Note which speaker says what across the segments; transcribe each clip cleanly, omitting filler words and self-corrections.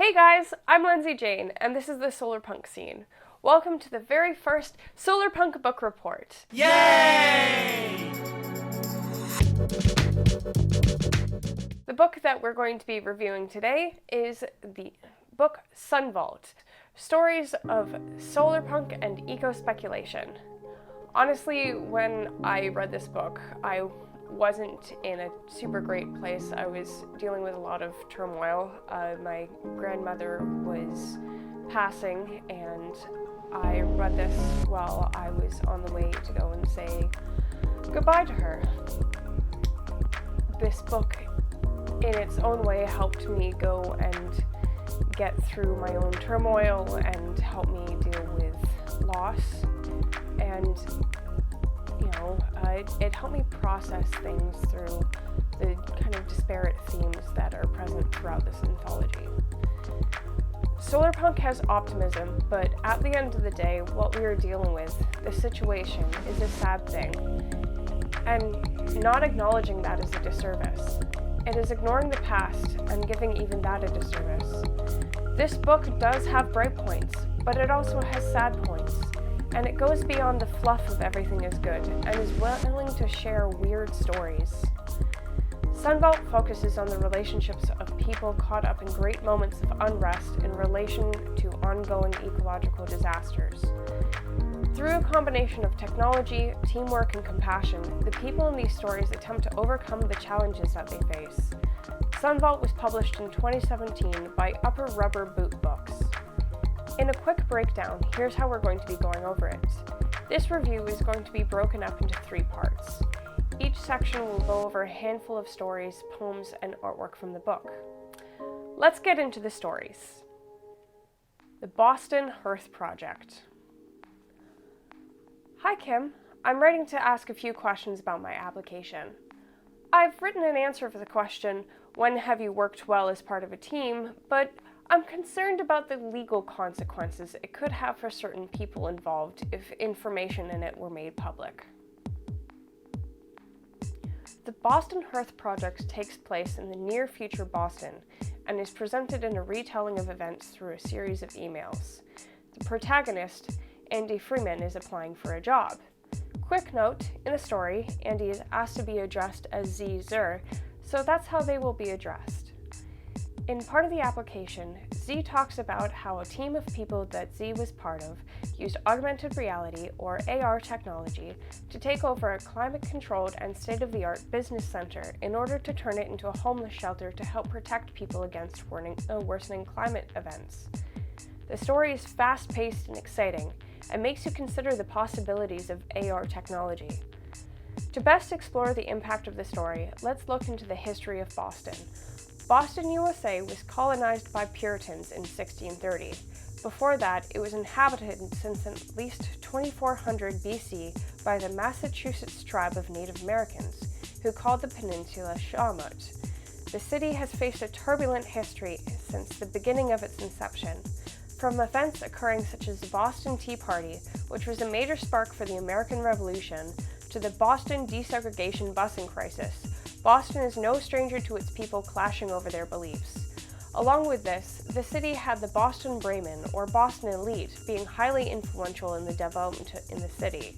Speaker 1: Hey guys, I'm Lindsay Jane, and this is the Solarpunk Scene. Welcome to the very first Solarpunk book report.
Speaker 2: Yay!
Speaker 1: The book that we're going to be reviewing today is the book Sunvault, Stories of Solarpunk and Eco-Speculation. Honestly, when I read this book, I wasn't in a super great place. I was dealing with a lot of turmoil. My grandmother was passing, and I read this while I was on the way to go and say goodbye to her. This book, in its own way, helped me go and get through my own turmoil and help me deal with loss. And it helped me process things through the kind of disparate themes that are present throughout this anthology. Solarpunk has optimism, but at the end of the day, what we are dealing with, the situation, is a sad thing. And not acknowledging that is a disservice. It is ignoring the past and giving even that a disservice. This book does have bright points, but it also has sad points. And it goes beyond the fluff of everything is good, and is willing to share weird stories. Sunvault focuses on the relationships of people caught up in great moments of unrest in relation to ongoing ecological disasters. Through a combination of technology, teamwork, and compassion, the people in these stories attempt to overcome the challenges that they face. Sunvault was published in 2017 by Upper Rubber Boot Books. In a quick breakdown, here's how we're going to be going over it. This review is going to be broken up into 3 parts. Each section will go over a handful of stories, poems, and artwork from the book. Let's get into the stories. The Boston Hearth Project. Hi Kim, I'm writing to ask a few questions about my application. I've written an answer for the question, when have you worked well as part of a team, but I'm concerned about the legal consequences it could have for certain people involved if information in it were made public. The Boston Hearth Project takes place in the near future Boston and is presented in a retelling of events through a series of emails. The protagonist, Andy Freeman, is applying for a job. Quick note, in the story, Andy is asked to be addressed as Z Zur, so that's how they will be addressed. In part of the application, Z talks about how a team of people that Z was part of used augmented reality, or AR technology, to take over a climate-controlled and state-of-the-art business center in order to turn it into a homeless shelter to help protect people against worsening climate events. The story is fast-paced and exciting, and makes you consider the possibilities of AR technology. To best explore the impact of the story, let's look into the history of Boston. Boston, USA was colonized by Puritans in 1630. Before that, it was inhabited since at least 2400 BC by the Massachusetts tribe of Native Americans, who called the peninsula Shawmut. The city has faced a turbulent history since the beginning of its inception. From events occurring such as the Boston Tea Party, which was a major spark for the American Revolution, to the Boston desegregation busing crisis, Boston is no stranger to its people clashing over their beliefs. Along with this, the city had the Boston Brahmin, or Boston elite, being highly influential in the development in the city.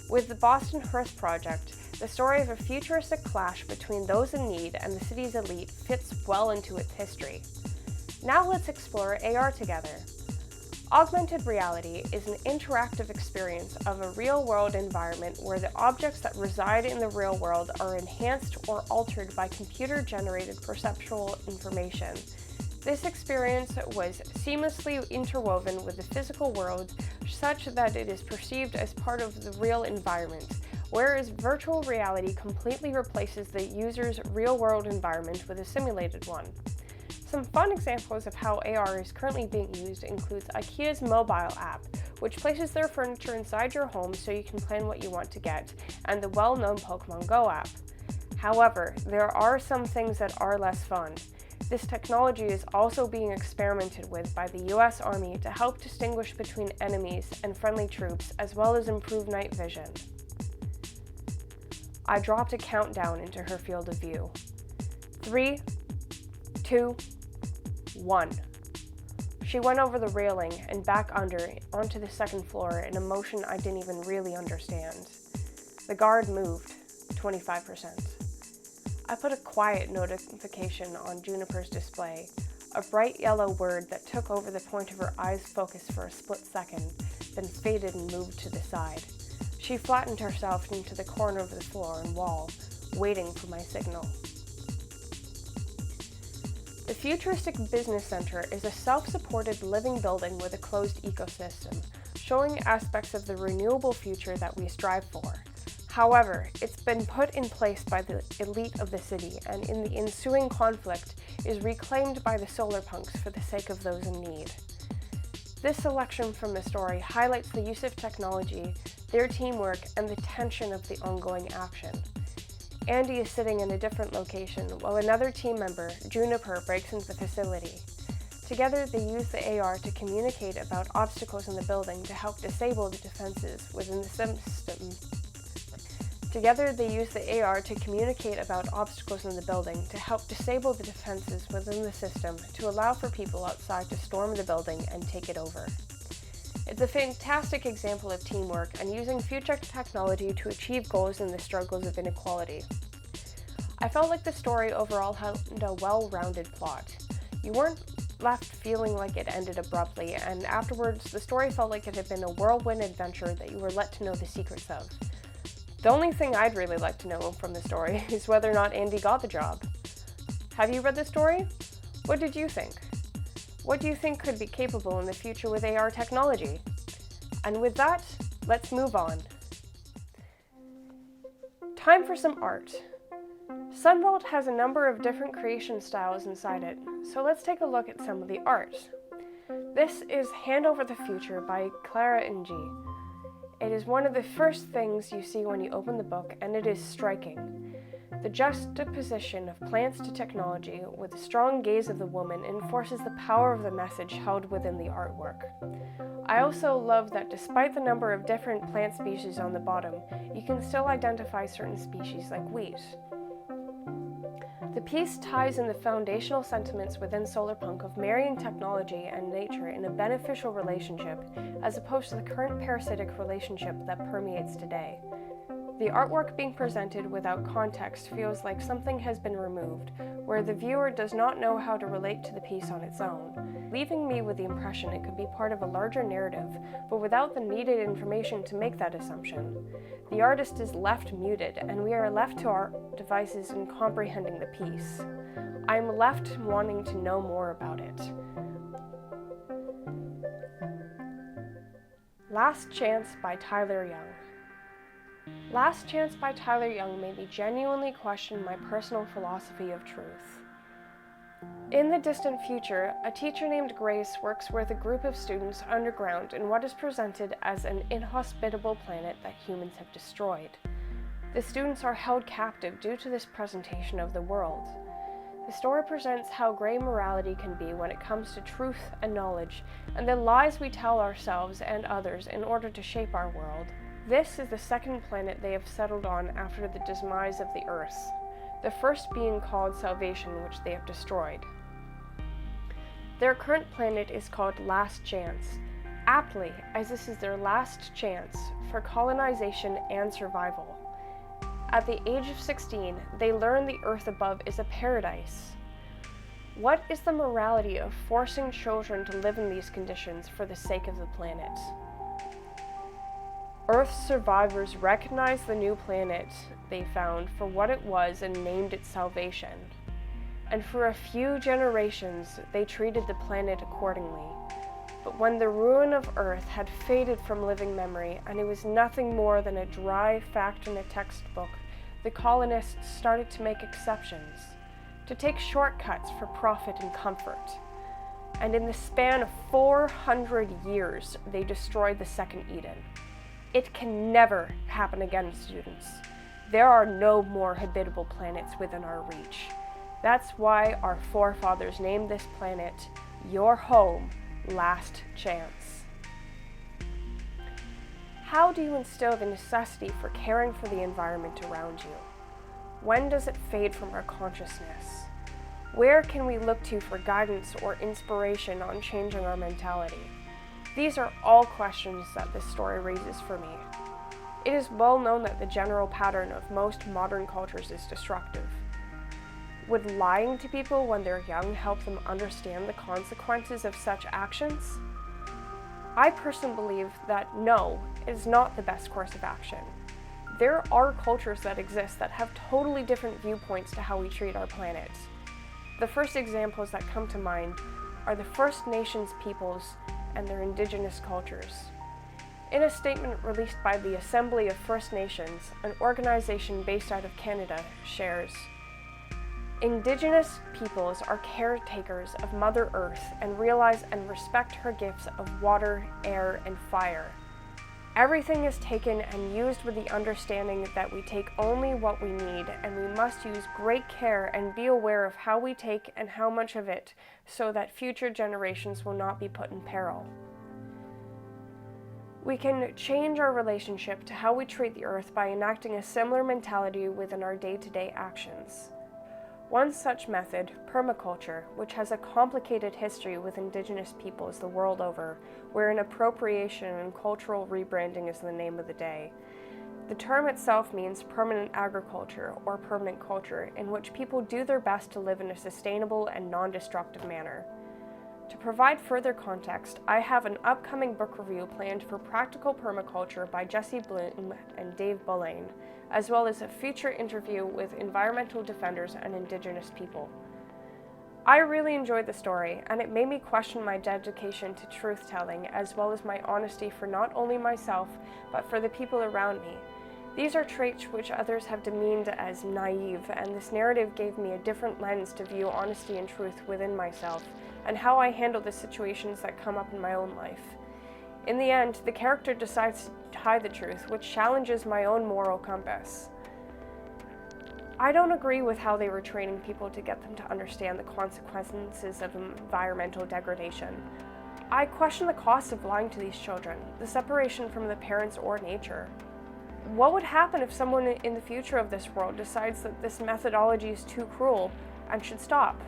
Speaker 1: With the Boston Hearth Project, the story of a futuristic clash between those in need and the city's elite fits well into its history. Now let's explore AR together. Augmented reality is an interactive experience of a real-world environment where the objects that reside in the real world are enhanced or altered by computer-generated perceptual information. This experience was seamlessly interwoven with the physical world such that it is perceived as part of the real environment, whereas virtual reality completely replaces the user's real-world environment with a simulated one. Some fun examples of how AR is currently being used includes IKEA's mobile app, which places their furniture inside your home so you can plan what you want to get, and the well-known Pokemon Go app. However, there are some things that are less fun. This technology is also being experimented with by the US Army to help distinguish between enemies and friendly troops, as well as improve night vision. I dropped a countdown into her field of view. 3, 2, 1. She went over the railing and back under onto the second floor in a motion I didn't even really understand. The guard moved, 25%. I put a quiet notification on Juniper's display, a bright yellow word that took over the point of her eyes' focus for a split second, then faded and moved to the side. She flattened herself into the corner of the floor and wall, waiting for my signal. The Futuristic Business Center is a self-supported living building with a closed ecosystem, showing aspects of the renewable future that we strive for. However, it's been put in place by the elite of the city, and in the ensuing conflict is reclaimed by the Solarpunks for the sake of those in need. This selection from the story highlights the use of technology, their teamwork, and the tension of the ongoing action. Andy is sitting in a different location, while another team member, Juniper, breaks into the facility. Together, they use the AR to communicate about obstacles in the building to help disable the defenses within the system. To allow for people outside to storm the building and take it over. It's a fantastic example of teamwork and using future technology to achieve goals in the struggles of inequality. I felt like the story overall had a well-rounded plot. You weren't left feeling like it ended abruptly, and afterwards the story felt like it had been a whirlwind adventure that you were let to know the secrets of. The only thing I'd really like to know from the story is whether or not Andy got the job. Have you read the story? What did you think? What do you think could be capable in the future with AR technology? And with that, let's move on. Time for some art. Sunvault has a number of different creation styles inside it, so let's take a look at some of the art. This is Hand Over the Future by Clara Ng. It is one of the first things you see when you open the book, and it is striking. The juxtaposition of plants to technology with the strong gaze of the woman enforces the power of the message held within the artwork. I also love that despite the number of different plant species on the bottom, you can still identify certain species like wheat. The piece ties in the foundational sentiments within Solarpunk of marrying technology and nature in a beneficial relationship, as opposed to the current parasitic relationship that permeates today. The artwork being presented without context feels like something has been removed, where the viewer does not know how to relate to the piece on its own, leaving me with the impression it could be part of a larger narrative, but without the needed information to make that assumption. The artist is left muted, and we are left to our devices in comprehending the piece. I am left wanting to know more about it. Last Chance by Tyler Young. Last Chance by Tyler Young made me genuinely question my personal philosophy of truth. In the distant future, a teacher named Grace works with a group of students underground in what is presented as an inhospitable planet that humans have destroyed. The students are held captive due to this presentation of the world. The story presents how gray morality can be when it comes to truth and knowledge, and the lies we tell ourselves and others in order to shape our world. This is the second planet they have settled on after the demise of the Earth, the first being called Salvation, which they have destroyed. Their current planet is called Last Chance, aptly as this is their last chance for colonization and survival. At the age of 16, they learn the Earth above is a paradise. What is the morality of forcing children to live in these conditions for the sake of the planet? Earth's survivors recognized the new planet they found for what it was and named it Salvation. And for a few generations, they treated the planet accordingly. But when the ruin of Earth had faded from living memory and it was nothing more than a dry fact in a textbook, the colonists started to make exceptions, to take shortcuts for profit and comfort. And in the span of 400 years, they destroyed the Second Eden. It can never happen again, students. There are no more habitable planets within our reach. That's why our forefathers named this planet your home, Last Chance. How do you instill the necessity for caring for the environment around you? When does it fade from our consciousness? Where can we look to for guidance or inspiration on changing our mentality? These are all questions that this story raises for me. It is well known that the general pattern of most modern cultures is destructive. Would lying to people when they're young help them understand the consequences of such actions? I personally believe that no, it is not the best course of action. There are cultures that exist that have totally different viewpoints to how we treat our planet. The first examples that come to mind are the First Nations peoples and their indigenous cultures. In a statement released by the Assembly of First Nations, an organization based out of Canada, shares, Indigenous peoples are caretakers of Mother Earth and realize and respect her gifts of water, air, and fire. Everything is taken and used with the understanding that we take only what we need, and we must use great care and be aware of how we take and how much of it, so that future generations will not be put in peril. We can change our relationship to how we treat the earth by enacting a similar mentality within our day-to-day actions. One such method, permaculture, which has a complicated history with Indigenous peoples the world over, wherein appropriation and cultural rebranding is the name of the day. The term itself means permanent agriculture or permanent culture, in which people do their best to live in a sustainable and non-destructive manner. To provide further context, I have an upcoming book review planned for Practical Permaculture by Jesse Bloom and Dave Boulain, as well as a future interview with environmental defenders and Indigenous people. I really enjoyed the story, and it made me question my dedication to truth-telling, as well as my honesty for not only myself, but for the people around me. These are traits which others have demeaned as naive, and this narrative gave me a different lens to view honesty and truth within myself, and how I handle the situations that come up in my own life. In the end, the character decides to hide the truth, which challenges my own moral compass. I don't agree with how they were training people to get them to understand the consequences of environmental degradation. I question the cost of lying to these children, the separation from the parents or nature. What would happen if someone in the future of this world decides that this methodology is too cruel and should stop?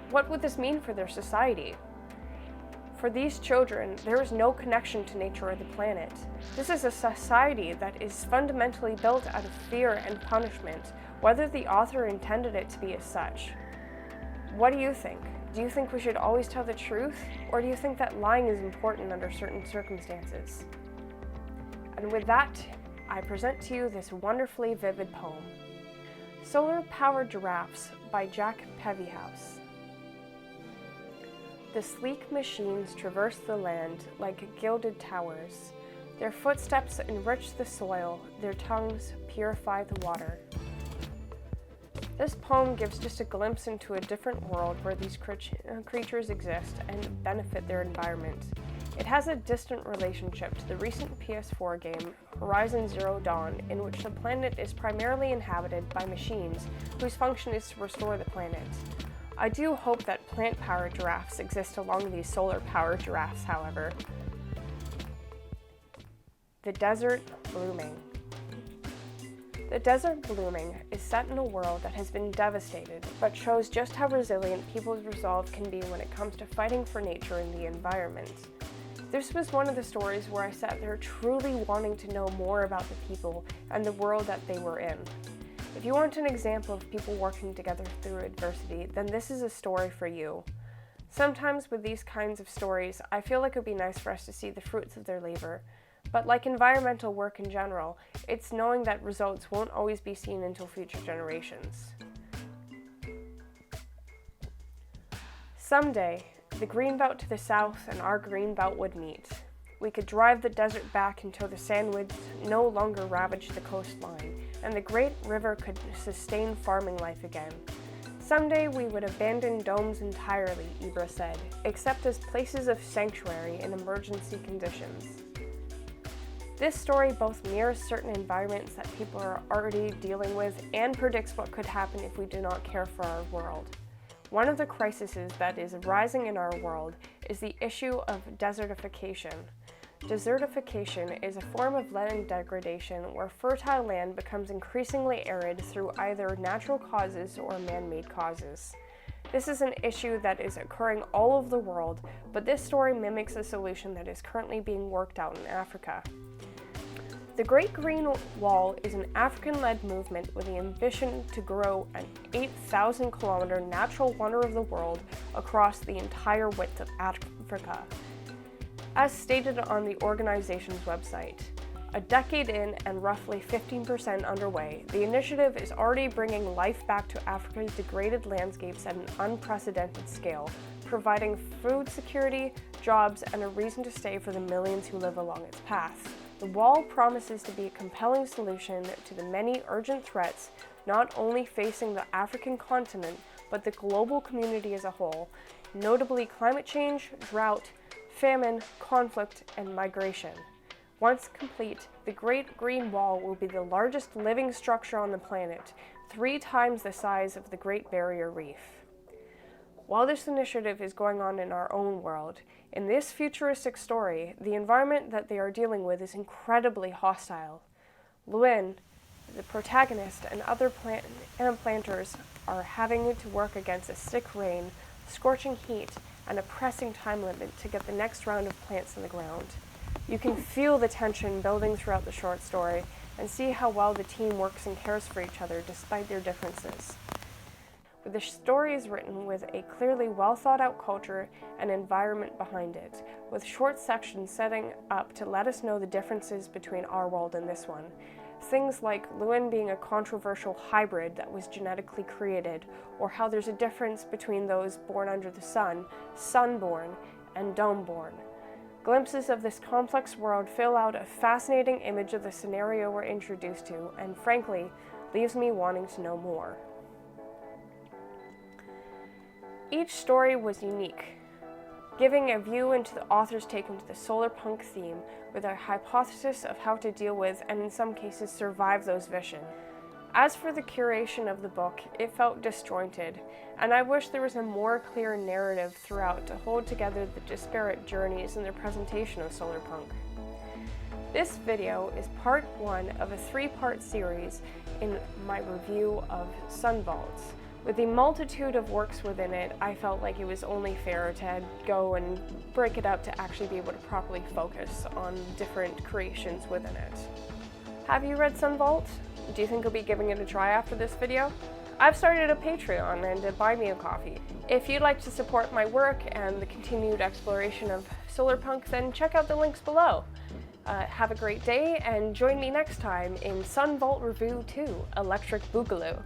Speaker 1: What would this mean for their society? For these children, there is no connection to nature or the planet. This is a society that is fundamentally built out of fear and punishment, whether the author intended it to be as such. What do you think? Do you think we should always tell the truth, or do you think that lying is important under certain circumstances? And with that, I present to you this wonderfully vivid poem, Solar-Powered Giraffes by Jack Pevyhouse. The sleek machines traverse the land like gilded towers. Their footsteps enrich the soil, their tongues purify the water. This poem gives just a glimpse into a different world where these creatures exist and benefit their environment. It has a distant relationship to the recent PS4 game Horizon Zero Dawn, in which the planet is primarily inhabited by machines whose function is to restore the planet. I do hope that plant-powered giraffes exist along these solar-powered giraffes, however. The Desert Blooming. The Desert Blooming is set in a world that has been devastated, but shows just how resilient people's resolve can be when it comes to fighting for nature and the environment. This was one of the stories where I sat there truly wanting to know more about the people and the world that they were in. If you want an example of people working together through adversity, then this is a story for you. Sometimes with these kinds of stories, I feel like it would be nice for us to see the fruits of their labor. But like environmental work in general, it's knowing that results won't always be seen until future generations. Someday, the greenbelt to the south and our greenbelt would meet. We could drive the desert back until the sand would no longer ravage the coastline, and the great river could sustain farming life again. Someday we would abandon domes entirely, Ibra said, except as places of sanctuary in emergency conditions. This story both mirrors certain environments that people are already dealing with and predicts what could happen if we do not care for our world. One of the crises that is rising in our world is the issue of desertification. Desertification is a form of land degradation where fertile land becomes increasingly arid through either natural causes or man-made causes. This is an issue that is occurring all over the world, but this story mimics a solution that is currently being worked out in Africa. The Great Green Wall is an African-led movement with the ambition to grow an 8,000-kilometer natural wonder of the world across the entire width of Africa. As stated on the organization's website, a decade in and roughly 15% underway, the initiative is already bringing life back to Africa's degraded landscapes at an unprecedented scale, providing food security, jobs, and a reason to stay for the millions who live along its path. The wall promises to be a compelling solution to the many urgent threats not only facing the African continent, but the global community as a whole, notably climate change, drought, famine, conflict, and migration. Once complete, the Great Green Wall will be the largest living structure on the planet, 3 times the size of the Great Barrier Reef. While this initiative is going on in our own world, in this futuristic story, the environment that they are dealing with is incredibly hostile. Luen, the protagonist, and other planters are having to work against acidic rain, scorching heat, and a pressing time limit to get the next round of plants in the ground. You can feel the tension building throughout the short story and see how well the team works and cares for each other despite their differences. The story is written with a clearly well-thought-out culture and environment behind it, with short sections setting up to let us know the differences between our world and this one. Things like Luen being a controversial hybrid that was genetically created, or how there's a difference between those born under the sun, sunborn, and dome-born. Glimpses of this complex world fill out a fascinating image of the scenario we're introduced to, and frankly, leaves me wanting to know more. Each story was unique, giving a view into the author's take into the solarpunk theme with a hypothesis of how to deal with, and in some cases survive, those visions. As for the curation of the book, it felt disjointed, and I wish there was a more clear narrative throughout to hold together the disparate journeys in the presentation of Solarpunk. This video is part 1 of a 3-part series in my review of Sunvault. With the multitude of works within it, I felt like it was only fair to go and break it up to actually be able to properly focus on different creations within it. Have you read Sunvault? Do you think you'll be giving it a try after this video? I've started a Patreon and a Buy Me a Coffee. If you'd like to support my work and the continued exploration of Solarpunk, then check out the links below. Have a great day and join me next time in Sunvault Review 2, Electric Boogaloo.